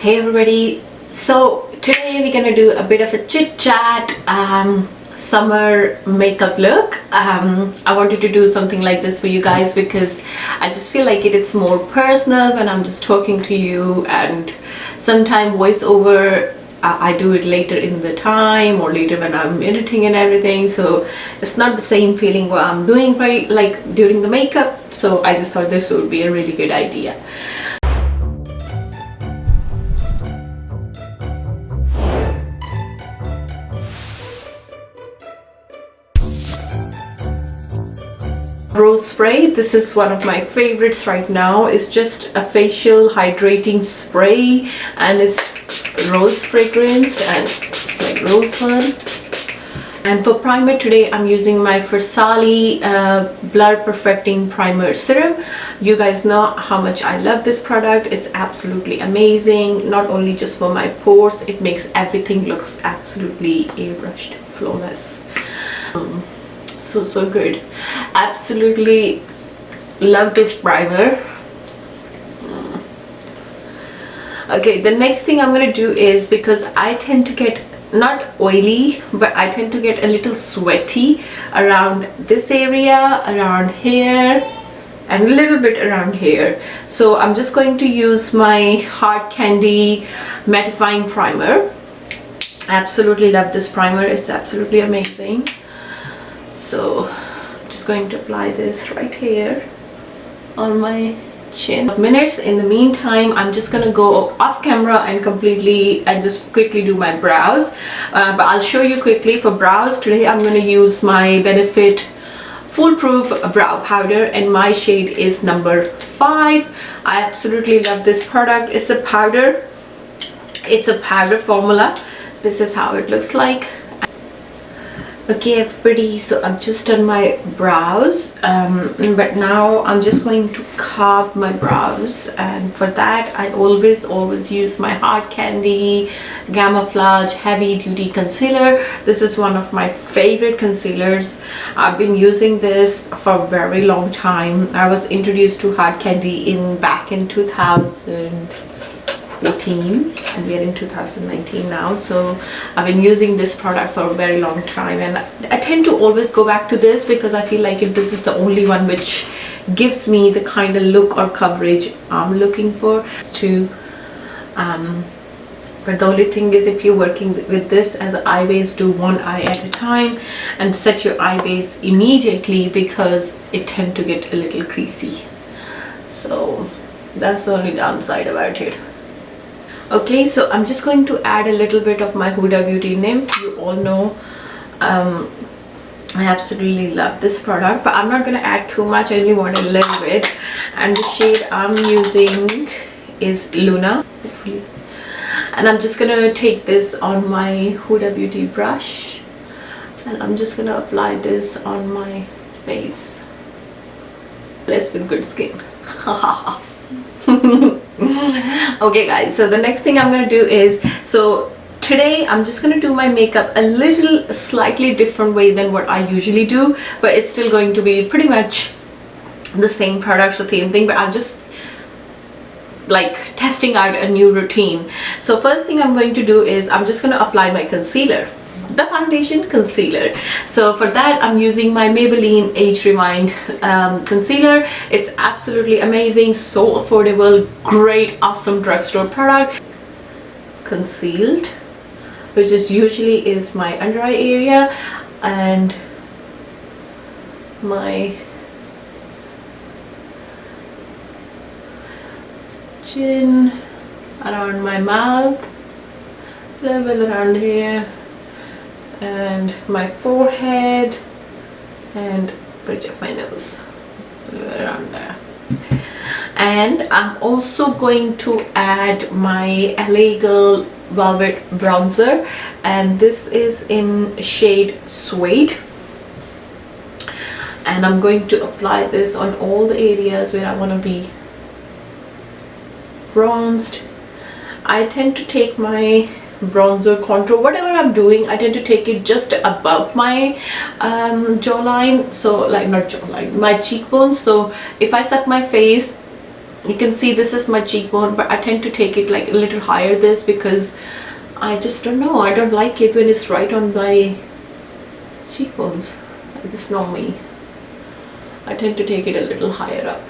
Hey everybody, so today we're gonna do a bit of a chit chat summer makeup look. I wanted to do something like this for you guys because I just feel like it's more personal when I'm just talking to you, and sometimes voiceover I do it later in the time or later when I'm editing and everything, so it's not the same feeling what I'm doing right like during the makeup. So I just thought this would be a really good idea. Rose spray, this is one of my favorites right now. It's just a facial hydrating spray and it's rose fragrance and it's like rosebud. And for primer today I'm using my Farsali Blur Perfecting Primer Serum. You guys know how much I love this product. It's absolutely amazing, not only just for my pores, it makes everything looks absolutely airbrushed, flawless. So good. Absolutely love this primer. Okay, the next thing I'm gonna do is, because I tend to get not oily but I tend to get a little sweaty around this area, around here and a little bit around here, so I'm just going to use my Hard Candy Mattifying Primer. Absolutely love this primer, it's absolutely amazing. So I'm just going to apply this right here on my chin. Minutes. In the meantime, I'm just gonna go off camera and just quickly do my brows, but I'll show you quickly. For brows today I'm going to use my Benefit Foolproof Brow Powder and my shade is number 5. I absolutely love this product. It's a powder formula. This is how it looks like. Okay everybody, so I've just done my brows, but now I'm just going to carve my brows, and for that I always use my Hard Candy Glamflouge Heavy Duty Concealer. This is one of my favorite concealers. I've been using this for a very long time. I was introduced to Hard Candy back in 2014 and we are in 2019 now, so I've been using this product for a very long time, and I tend to always go back to this because I feel like this is the only one which gives me the kind of look or coverage I'm looking for. But the only thing is, if you're working with this as an eye base, do one eye at a time and set your eye base immediately because it tends to get a little creasy. So that's the only downside about it. Okay, so I'm just going to add a little bit of my Huda Beauty Nymph. You all know I absolutely love this product, but I'm not going to add too much. I only want a little bit, and the shade I'm using is Luna, hopefully. And I'm just going to take this on my Huda Beauty brush and I'm just going to apply this on my face. Blessed with good skin. Okay guys, so the next thing I'm going to do is, so today I'm just going to do my makeup a little slightly different way than what I usually do, but it's still going to be pretty much the same products, the same thing, but I'm just like testing out a new routine. So first thing I'm going to do is I'm just going to apply my concealer, the foundation concealer. So for that I'm using my Maybelline Age Rewind concealer. It's absolutely amazing, so affordable, great, awesome drugstore product. Concealed, which is usually is my under eye area and my chin, around my mouth, a little bit around here, and my forehead and bridge of my nose, a little bit around there. And I'm also going to add my LA Girl Velvet Bronzer, and this is in shade Suede, and I'm going to apply this on all the areas where I want to be bronzed. I tend to take my bronzer contour, whatever I'm doing, I tend to take it just above my jawline, so like not jawline, my cheekbones. So if I set my face You can see this is my cheekbone, but I tend to take it like a little higher this because I just don't know, I don't like it when it's right on my cheekbones. This is not me. I tend to take it a little higher up.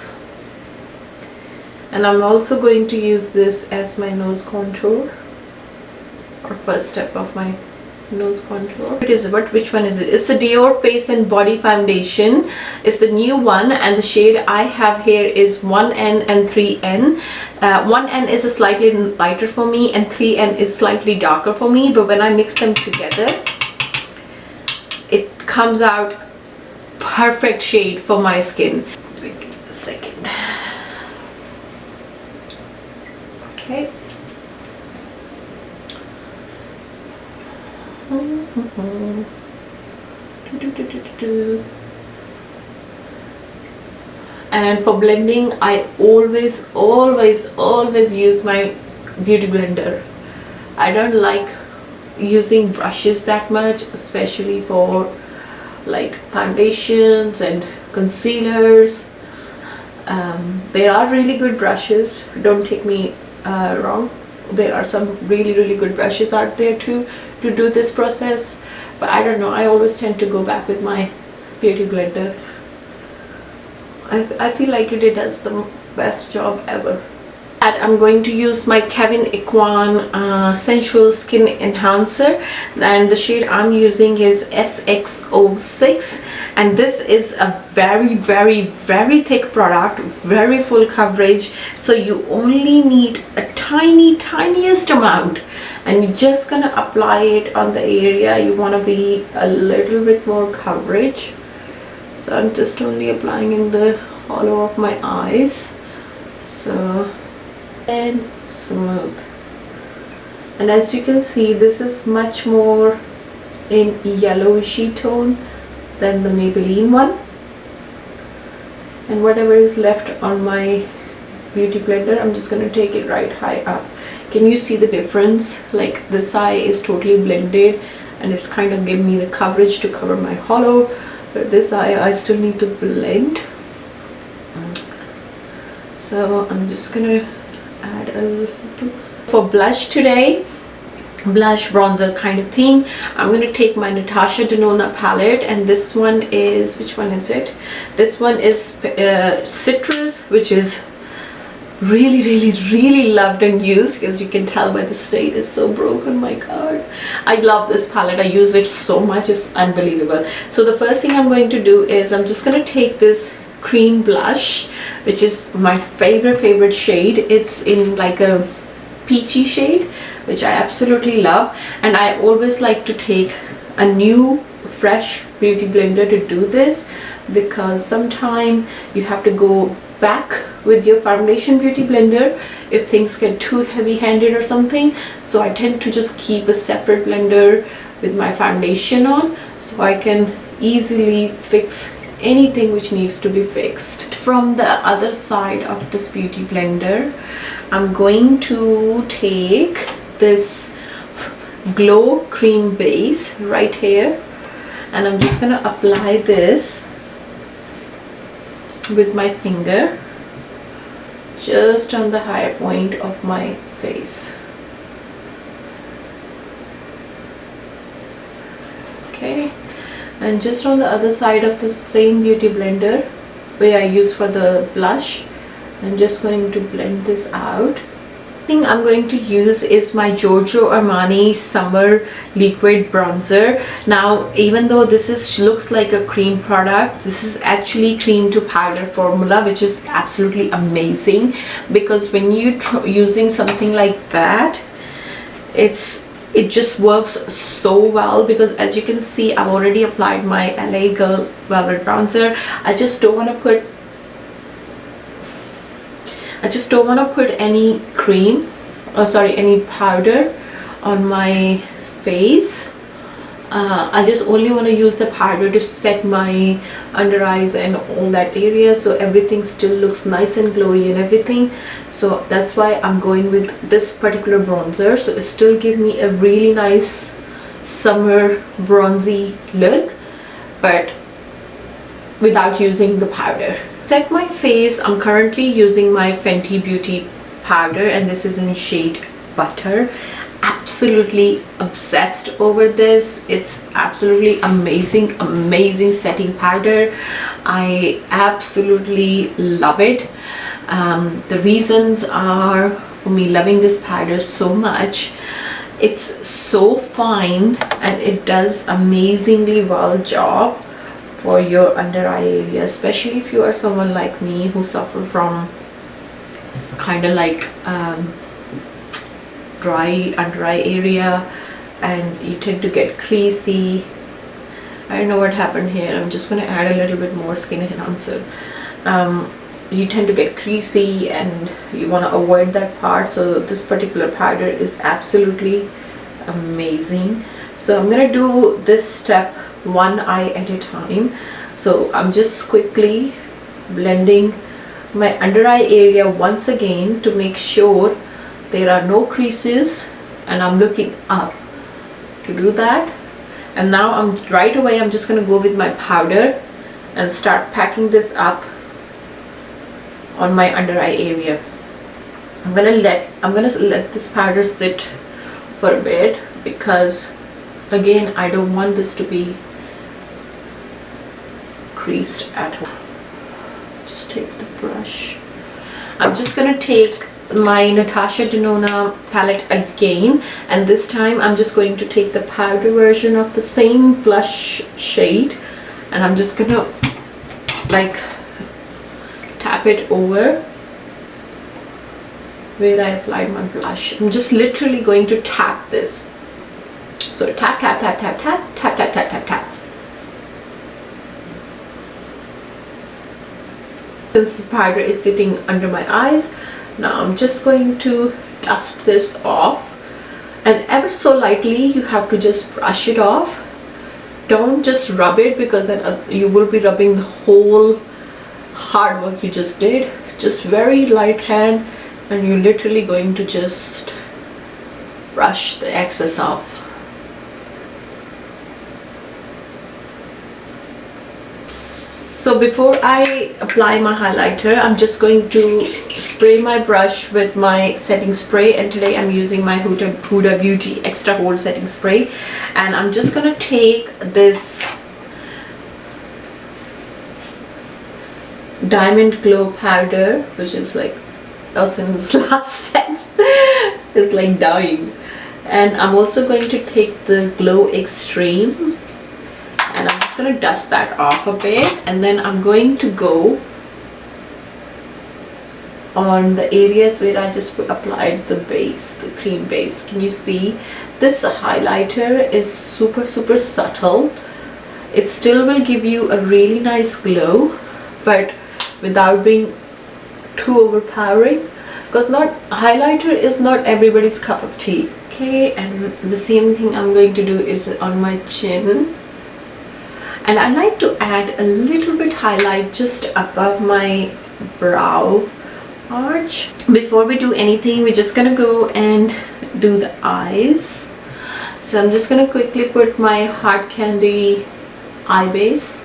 And I'm also going to use this as my nose contour, or first step of my nose contour. Which one is it? It's the Dior Face and Body Foundation. It's the new one, and the shade I have here is 1N and 3N. 1N is a slightly lighter for me and 3N is slightly darker for me, but when I mix them together it comes out perfect shade for my skin. Wait a second. Okay. And for blending, I always use my beauty blender. I don't like using brushes that much, especially for like foundations and concealers. There are really good brushes, don't take me wrong. There are some really good brushes out there too to do this process, but I don't know, I always tend to go back with my beauty blender. I feel like it does the best job ever. And I'm going to use my Kevyn Aucoin Sensual Skin Enhancer, and the shade I'm using is SX06, and this is a very thick product, very full coverage, so you only need a tiniest amount, and you're just gonna apply it on the area you want to be a little bit more coverage. So I'm just only applying in the hollow of my eyes, so, and smooth. And as you can see, this is much more in yellowishy tone than the Maybelline one. And whatever is left on my beauty blender, I'm just going to take it right high up. Can you see the difference? Like this eye is totally blended and it's kind of giving me the coverage to cover my hollow, but this eye I still need to blend. So I'm just gonna add a little. For blush today, blush bronzer kind of thing, I'm going to take my Natasha Denona palette, and this one is, which one is it? This one is Citrus, which is really loved and used, as you can tell by the state is so broken, my god. I love this palette, I use it so much, it's unbelievable. So the first thing I'm going to do is I'm just going to take this cream blush, which is my favorite shade. It's in like a peachy shade, which I absolutely love, and I always like to take a new fresh beauty blender to do this, because sometimes you have to go back with your foundation beauty blender if things get too heavy-handed or something. So I tend to just keep a separate blender with my foundation on, so I can easily fix anything which needs to be fixed. From the other side of this beauty blender, I'm going to take this glow cream base right here, and I'm just gonna apply this with my finger just on the higher point of my face. Okay, and just on the other side of the same beauty blender where I use for the blush, I'm just going to blend this out. Thing I'm going to use is my Giorgio Armani Summer Liquid Bronzer. Now, even though this looks like a cream product, this is actually cream to powder formula, which is absolutely amazing, because when you're using something like that, it just works so well, because as you can see, I've already applied my LA Girl Velvet Bronzer. I just don't want to put any cream, or sorry, any powder on my face. I just only want to use the powder to set my under eyes and all that area, so everything still looks nice and glowy and everything. So that's why I'm going with this particular bronzer, so it still gives me a really nice summer bronzy look, but without using the powder. Set my face, I'm currently using my Fenty Beauty powder, and this is in shade Butter. Absolutely obsessed over this. It's absolutely amazing setting powder. I absolutely love it. The reasons are for me loving this powder so much. It's so fine and it does amazingly well job for your under eye area, especially if you are someone like me who suffer from kind of like dry under eye area and you tend to get creasy. I don't know what happened here. I'm just going to add a little bit more skin enhancer. You tend to get creasy and you want to avoid that part, so this particular powder is absolutely amazing. So I'm going to do this step one eye at a time. So I'm just quickly blending my under eye area once again to make sure there are no creases, and I'm looking up to do that. And now right away I'm just going to go with my powder and start packing this up on my under eye area. I'm gonna let this powder sit for a bit because again I don't want this to be creased at all. Just take the brush. I'm just gonna take my Natasha Denona palette again, and this time I'm just going to take the powder version of the same blush shade, and I'm just gonna like tap it over where I applied my blush. I'm just literally going to tap this. So tap, tap, tap, tap, tap, tap, tap, tap, tap, tap. Since the powder is sitting under my eyes, now I'm just going to dust this off, and ever so lightly you have to just brush it off. Don't just rub it, because then you will be rubbing the whole hard work you just did. Just very light hand, and you're literally going to just brush the excess off. So before I apply my highlighter, I'm just going to spray my brush with my setting spray, and today I'm using my Huda Beauty Extra Hold Setting Spray, and I'm just gonna take this Diamond Glow powder, which is like Elsin's last steps is like dying, and I'm also going to take the Glow Extreme, and I'm just going to dust that off a bit, and then I'm going to go on the areas where I just applied the base, the cream base. Can you see this highlighter is super subtle. It still will give you a really nice glow, but without being too overpowering, because highlighter is not everybody's cup of tea. Okay, and the same thing I'm going to do is on my chin, and I like to add a little bit highlight just above my brow arch. Before we do anything, we're just gonna go and do the eyes. So I'm just gonna quickly put my Hard Candy eye base.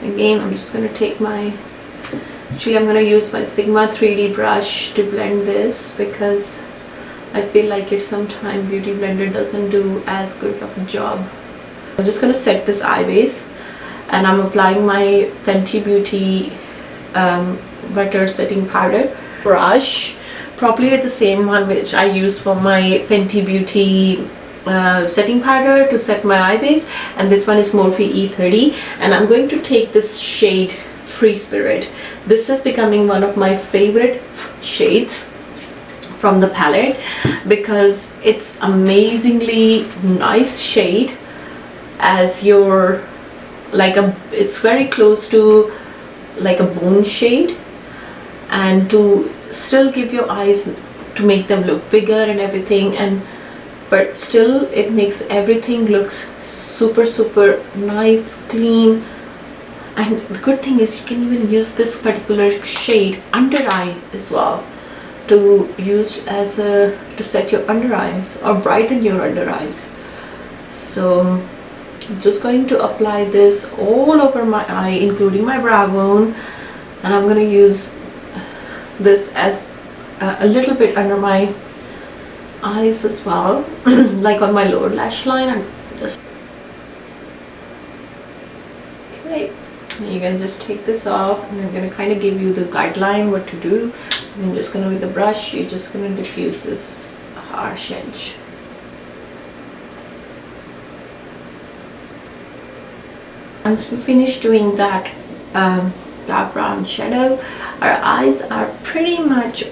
Again, I'm just gonna take I'm gonna use my Sigma 3D brush to blend this, because I feel like it sometimes Beauty Blender doesn't do as good of a job. I'm just gonna set this eye base, and I'm applying my Fenty Beauty butter setting powder brush, probably with the same one which I use for my Fenty Beauty setting powder to set my eye base, and this one is Morphe E30, and I'm going to take this shade Free Spirit. This is becoming one of my favorite shades from the palette, because it's amazingly nice shade, as your it's very close to like a bone shade, and to still give your eyes, to make them look bigger and everything, but still it makes everything looks super nice, clean. And the good thing is you can even use this particular shade under eye as well, to use as to set your under eyes or brighten your under eyes. So I'm just going to apply this all over my eye, including my brow bone, and I'm going to use this as a little bit under my eyes as well, like on my lower lash line. And just okay, you can just take this off, and I'm going to kind of give you the guideline what to do. I'm just going to, with the brush, you're just going to diffuse this harsh edge. Once we finish doing that dark brown shadow, our eyes are pretty much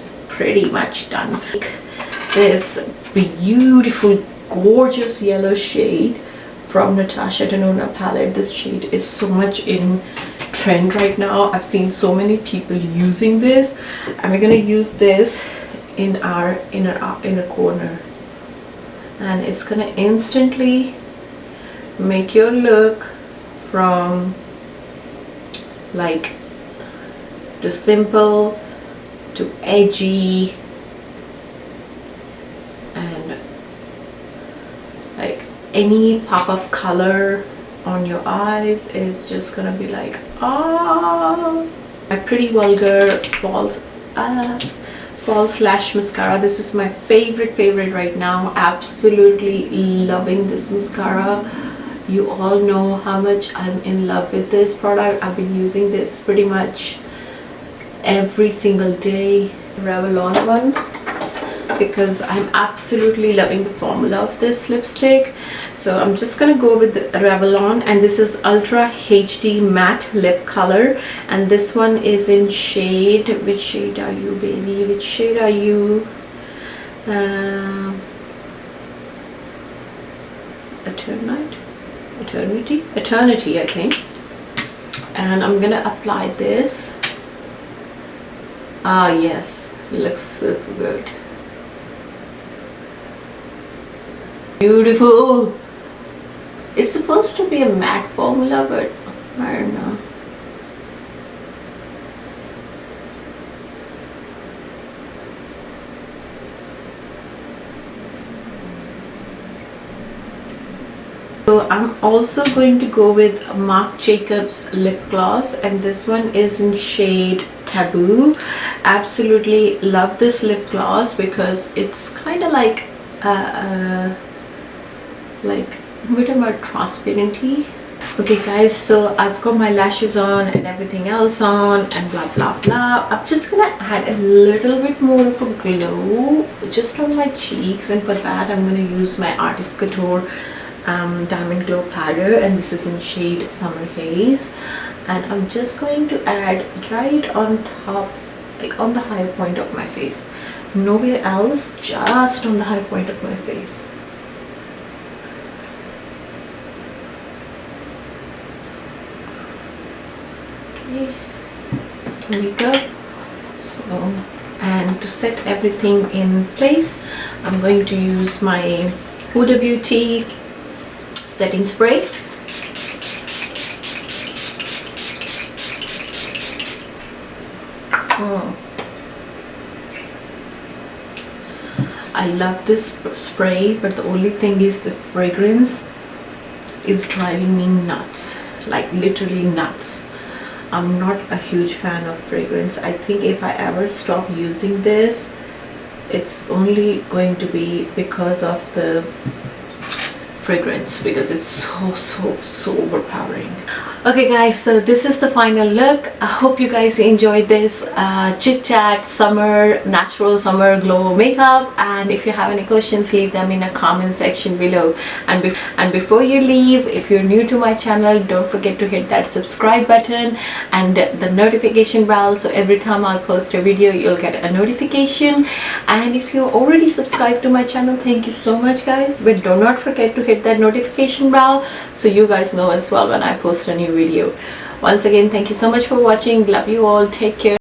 done. This beautiful, gorgeous yellow shade from Natasha Denona palette. This shade is so much in trend right now. I've seen so many people using this, and we're gonna use this in our inner corner, and it's gonna instantly make your look from like to simple to edgy, and like any pop of color on your eyes is just gonna be like, ah. My Pretty Vulgar false lash mascara. This is my favorite right now. Absolutely loving this mascara. You all know how much I'm in love with this product. I've been using this pretty much every single day. Revlon one, because I'm absolutely loving the formula of this lipstick. So I'm just gonna go with the Revlon, and this is Ultra HD Matte Lip Color, and this one is in shade, which shade are you, baby? Which shade are you? Eternity, I think. And I'm gonna apply this. Ah yes, looks super good. Beautiful. It's supposed to be a matte formula, but I don't know. So I'm also going to go with Marc Jacobs lip gloss, and this one is in shade Taboo. Absolutely love this lip gloss because it's kind of like a bit more transparency. Okay guys, so I've got my lashes on and everything else on and blah blah blah. I'm just gonna add a little bit more of a glow just on my cheeks, and for that I'm gonna use my Artist Couture Diamond Glow powder, and this is in shade Summer Haze, and I'm just going to add right on top, like on the high point of my face, nowhere else, just on the high point of my face. Okay, here we go. So, and to set everything in place, I'm going to use my Huda Beauty setting spray. I love this spray, but the only thing is the fragrance is driving me nuts, like literally nuts. I'm not a huge fan of fragrance. I think if I ever stop using this, it's only going to be because of the fragrance, because it's so overpowering. Okay guys, so this is the final look. I hope you guys enjoyed this chit chat summer, natural summer glow makeup, and if you have any questions, leave them in a comment section below. And before you leave, if you're new to my channel, don't forget to hit that subscribe button and the notification bell, so every time I'll post a video you'll get a notification. And if you're already subscribed to my channel, thank you so much guys, but do not forget to hit that notification bell so you guys know as well when I post a new video. Once again, thank you so much for watching. Love you all. Take care.